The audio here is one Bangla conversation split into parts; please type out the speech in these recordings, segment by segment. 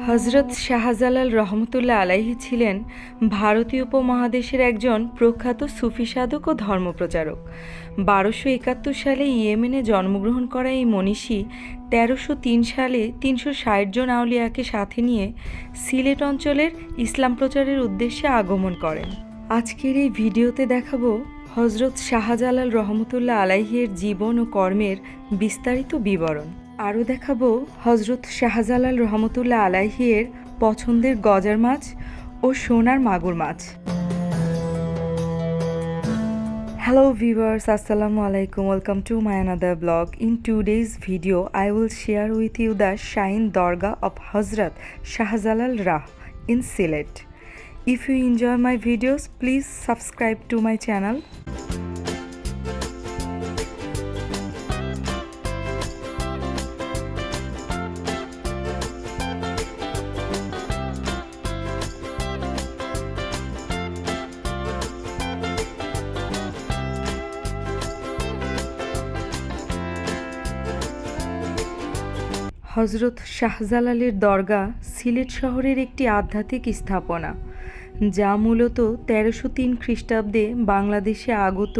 হজরত শাহজালাল রহমতুল্লাহ আলাইহি ছিলেন ভারতীয় উপমহাদেশের একজন প্রখ্যাত সুফি সাধক ও ধর্মপ্রচারক। 1271 সালে ইয়েমেনে জন্মগ্রহণ করা এই মনীষী 1303 সালে 360 জন আউলিয়াকে সাথে নিয়ে সিলেট অঞ্চলের ইসলাম প্রচারের উদ্দেশ্যে আগমন করেন। আজকের এই ভিডিওতে দেখাবো হজরত শাহজালাল রহমতুল্লাহ আলাইহির জীবন ও কর্মের বিস্তারিত বিবরণ। আরও দেখাবো হজরত শাহজালাল রহমতুল্লাহ আলাইহির পছন্দের গজার মাছ ও সোনার মাগুর মাছ। Hello viewers, Assalamu alaikum. Welcome to my another vlog. In today's video, I will share with you the Shrine Dargah of Hazrat Shahjalal Rah in Sylhet. If you enjoy my videos, please subscribe to my channel. হজরত শাহজালালের দরগা সিলেট শহরের একটি আধ্যাত্মিক স্থাপনা, যা মূলত 1303 খ্রিস্টাব্দে বাংলাদেশে আগত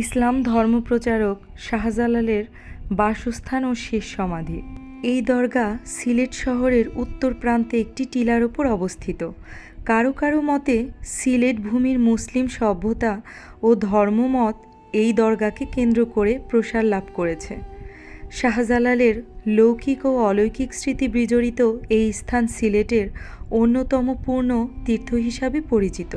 ইসলাম ধর্মপ্রচারক শাহজালালের বাসস্থান ও শেষ সমাধি। এই দরগা সিলেট শহরের উত্তর প্রান্তে একটি টিলার ওপর অবস্থিত। কারো কারো মতে সিলেট ভূমির মুসলিম সভ্যতা ও ধর্মমত এই দরগাকে কেন্দ্র করে প্রসার লাভ করেছে। শাহজালালের লৌকিক ও অলৌকিক স্মৃতি বিজড়িত এই স্থান সিলেটের অন্যতম পূর্ণ তীর্থ হিসাবে পরিচিত।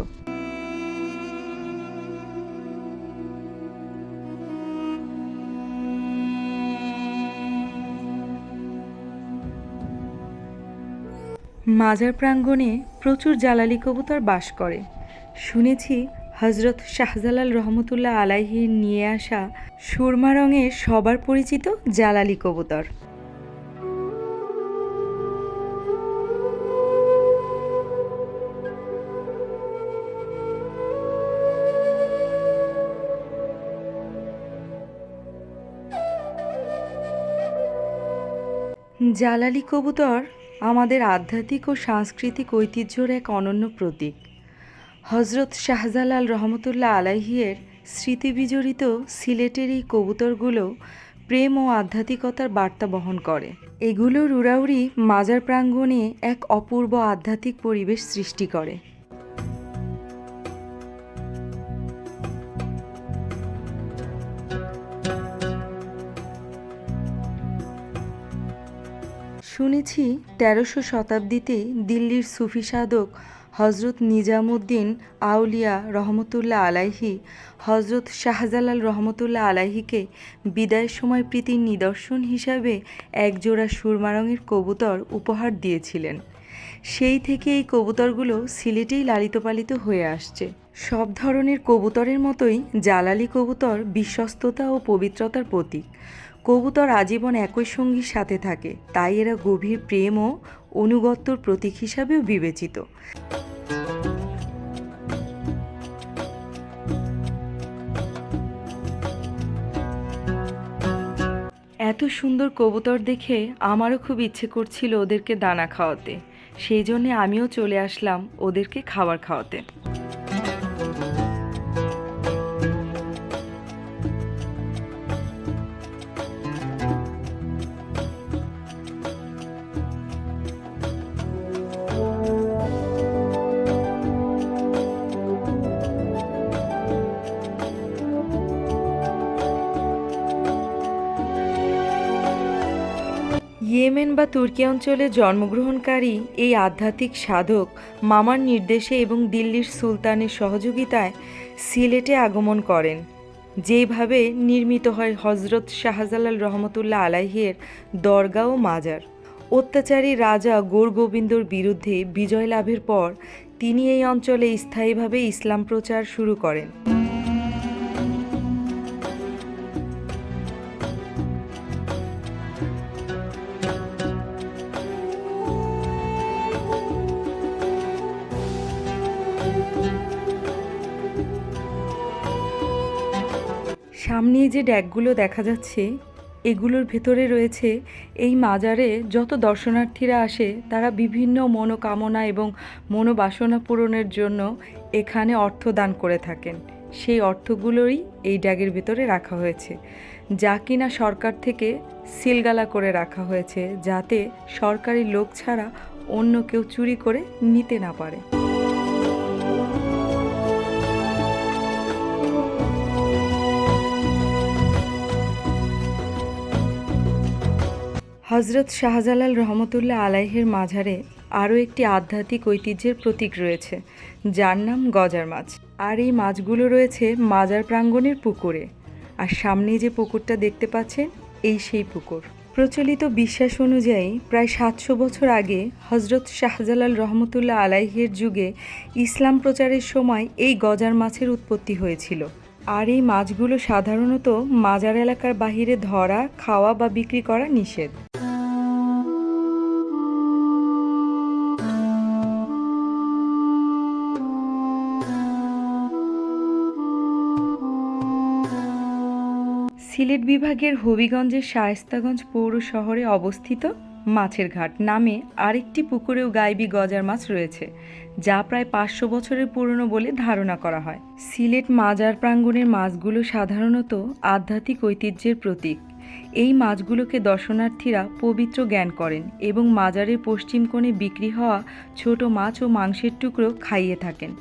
মাজার প্রাঙ্গণে প্রচুর জালালি কবুতর বাস করে। শুনেছি হজরত শাহজালাল রহমতুল্লাহ আলাইহির নিয়ে আসা সুরমা রঙের সবার পরিচিত জালালি কবুতর। জালালি কবুতর আমাদের আধ্যাত্মিক ও সাংস্কৃতিক ঐতিহ্যের এক অনন্য প্রতীক। হজরত শাহজালাল রহমতুল্লাহ আলাইহির স্মৃতিবিজড়িত সিলেটের এই কবুতরগুলো প্রেম ও আধ্যাত্মিকতার বার্তা বহন করে। এগুলোর উড়াউড়ি মাজার প্রাঙ্গণে এক অপূর্ব আধ্যাত্মিক পরিবেশ সৃষ্টি করে। শুনেছি 1300 শতাব্দীতে দিল্লির সুফি সাধক হজরত নিজামুদ্দিন আউলিয়া রহমতুল্লাহ আলাইহি হজরত শাহজালাল রহমতুল্লাহ আলাইহিকে বিদায়ের সময় প্রীতির নিদর্শন হিসাবে একজোড়া সুরমা রঙের কবুতর উপহার দিয়েছিলেন। সেই থেকে এই কবুতরগুলো সিলেটেই লালিত পালিত হয়ে আসছে। সব ধরনের কবুতরের মতোই জালালি কবুতর বিশ্বস্ততা ও পবিত্রতার প্রতীক। কবুতর আজীবন একই সঙ্গীর সাথে থাকে, তাই এরা গভীর প্রেম ও অনুগত্যর প্রতীক হিসাবেও বিবেচিত। এত সুন্দর কবুতর দেখে আমারও খুব ইচ্ছে করছিল ওদেরকে দানা খাওয়াতে। সেই জন্যে আমিও চলে আসলাম ওদেরকে খাবার খাওয়াতে। ইয়েমেন বা তুর্কি অঞ্চলে জন্মগ্রহণকারী এই আধ্যাত্মিক সাধক মামার নির্দেশে এবং দিল্লির সুলতানের সহযোগিতায় সিলেটে আগমন করেন। যেভাবে নির্মিত হয় হজরত শাহজালাল রহমতুল্লাহ আলাইহির দরগা ও মাজার। অত্যাচারী রাজা গোরগোবিন্দর বিরুদ্ধে বিজয় লাভের পর তিনি এই অঞ্চলে স্থায়ীভাবে ইসলাম প্রচার শুরু করেন। সামনে যে ড্যাকগুলো দেখা যাচ্ছে এগুলোর ভেতরে রয়েছে এই মাজারে যত দর্শনার্থীরা আসে তারা বিভিন্ন মনোকামনা এবং মনোবাসনা পূরণের জন্য এখানে অর্থ দান করে থাকেন। সেই অর্থগুলোই এই ড্যাগের ভেতরে রাখা হয়েছে, যা কিনা সরকার থেকে সিলগালা করে রাখা হয়েছে, যাতে সরকারি লোক ছাড়া অন্য কেউ চুরি করে নিতে না পারে। হজরত শাহজালাল রহমতুল্লাহ আলাইহির মাজারে আরও একটি আধ্যাত্মিক ঐতিহ্যের প্রতীক রয়েছে, যার নাম গজার মাছ। আর এই মাছগুলো রয়েছে মাজার প্রাঙ্গণের পুকুরে। আর সামনে যে পুকুরটা দেখতে পাচ্ছেন, এই সেই পুকুর। প্রচলিত বিশ্বাস অনুযায়ী প্রায় 700 বছর আগে হজরত শাহজালাল রহমতুল্লাহ আলাইহির যুগে ইসলাম প্রচারের সময় এই গজার মাছের উৎপত্তি হয়েছিল। আর এই মাছগুলো সাধারণত মাজার এলাকার বাহিরে ধরা, খাওয়া বা বিক্রি করা নিষেধ। সিলেট বিভাগের হবিগঞ্জের শায়েস্তাগঞ্জ পৌর শহরে অবস্থিত মাছের ঘাট নামে আরেকটি পুকুরেও গাইবি গজার মাছ রয়েছে, যা প্রায় 500 বছরের পুরনো বলে ধারণা করা হয়। সিলেট মাজার প্রাঙ্গণের মাছগুলো সাধারণত আধ্যাত্মিক ঐতিহ্যের প্রতীক। এই মাছগুলোকে দর্শনার্থীরা পবিত্র জ্ঞান করেন এবং মাজারের পশ্চিম কোণে বিক্রি হওয়া ছোট মাছ ও মাংসের টুকরো খাইয়ে থাকেন।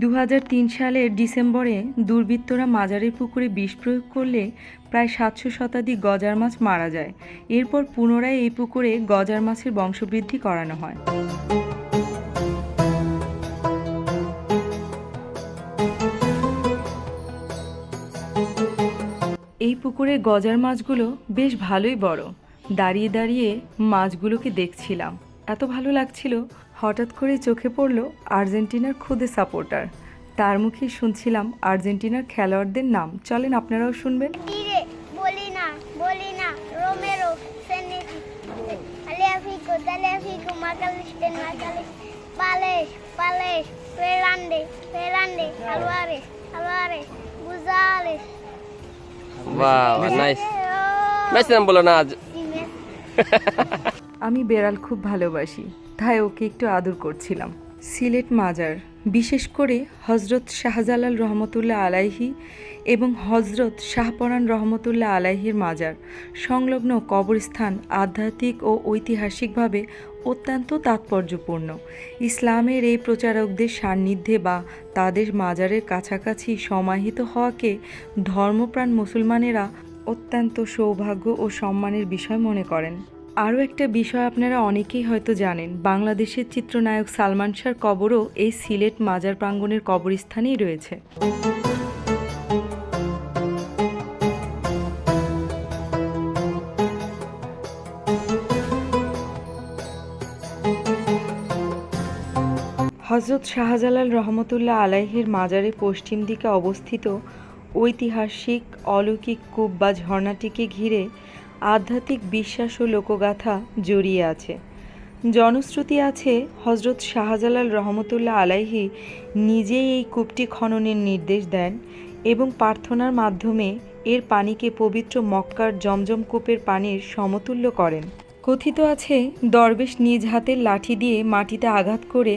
দু সালের ডিসেম্বরে দুর্বৃত্তরা মাজারের পুকুরে বিষ প্রয়োগ করলে প্রায় 700 শতাধিক গজার মাছ মারা যায়। এরপর পুনরায় এই পুকুরে গজার মাছের বংশবৃদ্ধি করানো হয়। এই পুকুরের গজার মাছগুলো বেশ ভালোই বড়। দাঁড়িয়ে দাঁড়িয়ে মাছগুলোকে দেখছিলাম, এত ভালো লাগছিল। হঠাৎ করে চোখে পড়ল আর্জেন্টিনার খুদে সাপোর্টার। তার মুখে শুনছিলাম আর্জেন্টিনার খেলোয়াড়দের নাম। চলেন আপনারাও শুনবেন। রোমেরো, সেনেসি, আলিয়াফিকো, তালিয়াফিকো, মাকালিস্টেন, মাকালিস, পালেস, পালেস, Fernandez, Fernandez, Alvarez, Alvarez, Gonzalez. Wow, nice. Messi নাম বলো না আজ। আমি বেড়াল খুব ভালোবাসি, তাই ওকে একটু আদর করছিলাম। সিলেট মাজার, বিশেষ করে হজরত শাহজালাল রহমতুল্লাহ আলাইহি এবং হজরত শাহপরান রহমতুল্লাহ আলাইহির মাজার সংলগ্ন কবরস্থান আধ্যাত্মিক ও ঐতিহাসিকভাবে অত্যন্ত তাৎপর্যপূর্ণ। ইসলামের এই প্রচারকদের সান্নিধ্যে বা তাদের মাজারের কাছাকাছি সমাহিত হওয়াকে ধর্মপ্রাণ মুসলমানেরা অত্যন্ত সৌভাগ্য ও সম্মানের বিষয় মনে করেন। আরও একটা বিষয় আপনারা অনেকেই হয়তো জানেন, বাংলাদেশের চিত্রনায়ক সালমান শাহর কবরও এই সিলেট মাজার প্রাঙ্গণের কবরস্থানেই রয়েছে। হজরত শাহজালাল রহমতুল্লাহ আলাইহির মাজারের পশ্চিম দিকে অবস্থিত ঐতিহাসিক অলৌকিক কূপ বা ঝর্ণাটিকে ঘিরে আধ্যাত্মিক বিশ্বাস ও লোকগাথা জড়িয়ে আছে। জনশ্রুতি আছে হজরত শাহজালাল রহমতুল্লাহ আলাইহি নিজেই এই কূপটি খননের নির্দেশ দেন এবং প্রার্থনার মাধ্যমে এর পানিকে পবিত্র মক্কার জমজম কূপের পানির সমতুল্য করেন। কথিত আছে দরবেশ নিজ হাতের লাঠি দিয়ে মাটিতে আঘাত করে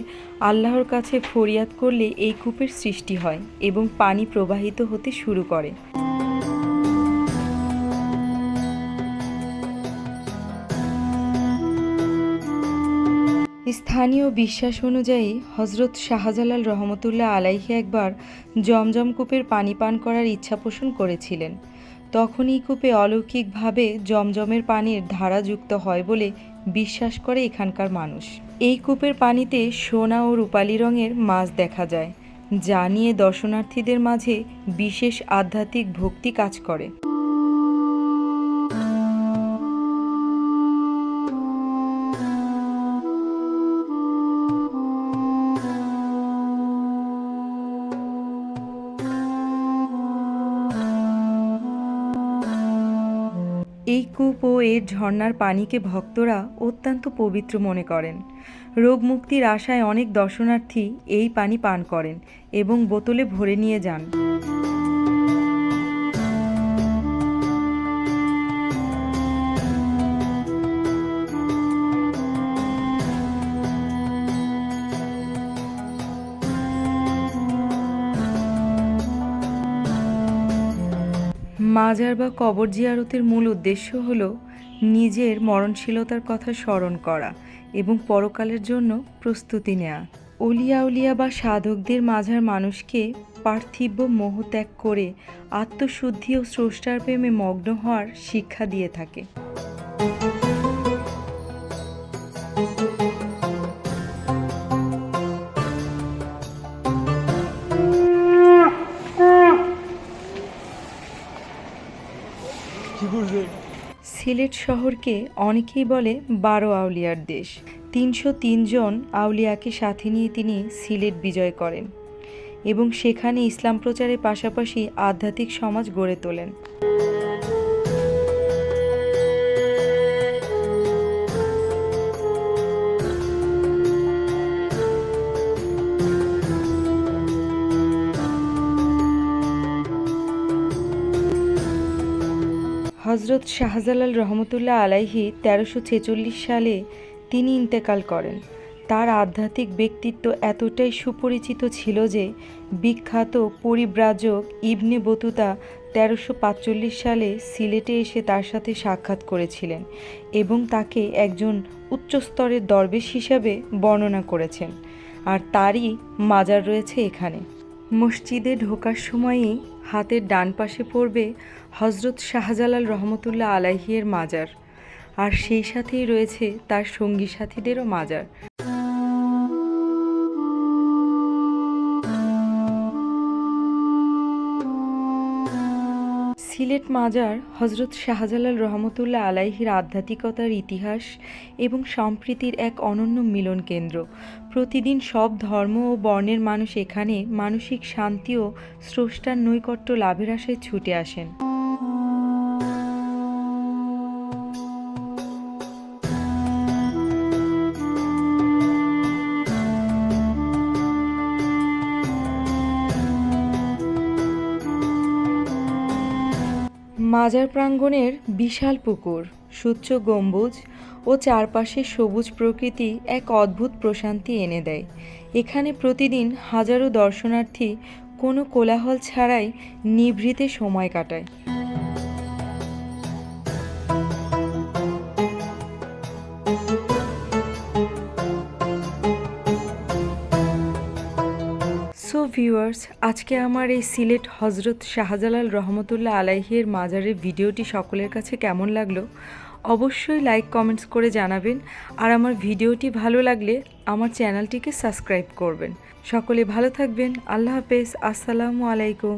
আল্লাহর কাছে ফরিয়াদ করলে এই কূপের সৃষ্টি হয় এবং পানি প্রবাহিত হতে শুরু করে। স্থানীয় বিশ্বাস অনুযায়ী হজরত শাহজালাল রহমতুল্লাহ আলাইহি একবার জমজম কূপের পানি পান করার ইচ্ছা পোষণ করেছিলেন। তখন এই কূপে অলৌকিকভাবে জমজমের পানির ধারা যুক্ত হয় বলে বিশ্বাস করে এখানকার মানুষ। এই কূপের পানিতে সোনা ও রূপালি রঙের মাছ দেখা যায়, যা নিয়ে দর্শনার্থীদের মাঝে বিশেষ আধ্যাত্মিক ভক্তি কাজ করে। এই কূপ ও এর ঝর্ণার পানিকে ভক্তরা অত্যন্ত পবিত্র মনে করেন। রোগ মুক্তির আশায় অনেক দর্শনার্থী এই পানি পান করেন এবং বোতলে ভরে নিয়ে যান। মাজার বা কবর জিয়ারতের মূল উদ্দেশ্য হল নিজের মরণশীলতার কথা স্মরণ করা এবং পরকালের জন্য প্রস্তুতি নেওয়া। অলিয়া উলিয়া বা সাধকদের মাঝার মানুষকে পার্থিব মোহ ত্যাগ করে আত্মশুদ্ধি ও স্রষ্টার প্রেমে মগ্ন হওয়ার শিক্ষা দিয়ে থাকে। সিলেট শহরকে অনেকেই বলে 12 আউলিয়ার দেশ। 303 জন আউলিয়াকে সাথে নিয়ে তিনি সিলেট বিজয় করেন এবং সেখানে ইসলাম প্রচারের পাশাপাশি আধ্যাত্মিক সমাজ গড়ে তোলেন। হজরত শাহজালাল রহমতুল্লাহ আলাইহি 1346 সালে তিনি ইন্তেকাল করেন। তার আধ্যাত্মিক ব্যক্তিত্ব এতটাই সুপরিচিত ছিল যে বিখ্যাত পরিব্রাজক ইবনে বতুতা 1345 সালে সিলেটে এসে তার সাথে সাক্ষাৎ করেছিলেন এবং তাকে একজন উচ্চস্তরের দরবেশ হিসাবে বর্ণনা করেছেন। আর তারই মাজার রয়েছে এখানে। মসজিদে ঢোকার সময়ই হাতের ডান পাশে পড়বে হজরত শাহজালাল রহমতুল্লাহ আলাইহির মাজার, আর সেই সাথেই রয়েছে তার সঙ্গী সাথীদেরও মাজার। সিলেট মাজার হজরত শাহজালাল রহমতুল্লাহ আলাইহির আধ্যাত্মিকতার ইতিহাস এবং সম্প্রীতির এক অনন্য মিলন কেন্দ্র। প্রতিদিন সব ধর্ম ও বর্ণের মানুষ এখানে মানসিক শান্তি ও স্রষ্টার নৈকট্য লাভের আশায় ছুটে আসেন। মাজার প্রাঙ্গণের বিশাল পুকুর, সুউচ্চ গম্বুজ ও চারপাশের সবুজ প্রকৃতি এক অদ্ভুত প্রশান্তি এনে দেয়। এখানে প্রতিদিন হাজারো দর্শনার্থী কোনো কোলাহল ছাড়াই নিভৃতে সময় কাটায়। সো ভিউয়ার্স, আজকে আমার এই সিলেট হজরত শাহজালাল রহমতুল্লাহ আলাইহির মাজারের ভিডিওটি সকলের কাছে কেমন লাগলো অবশ্যই লাইক কমেন্টস করে জানাবেন। আর আমার ভিডিওটি ভালো লাগলে আমার চ্যানেলটিকে সাবস্ক্রাইব করবেন। সকলে ভালো থাকবেন। আল্লাহ হাফেজ। আসসালামু আলাইকুম।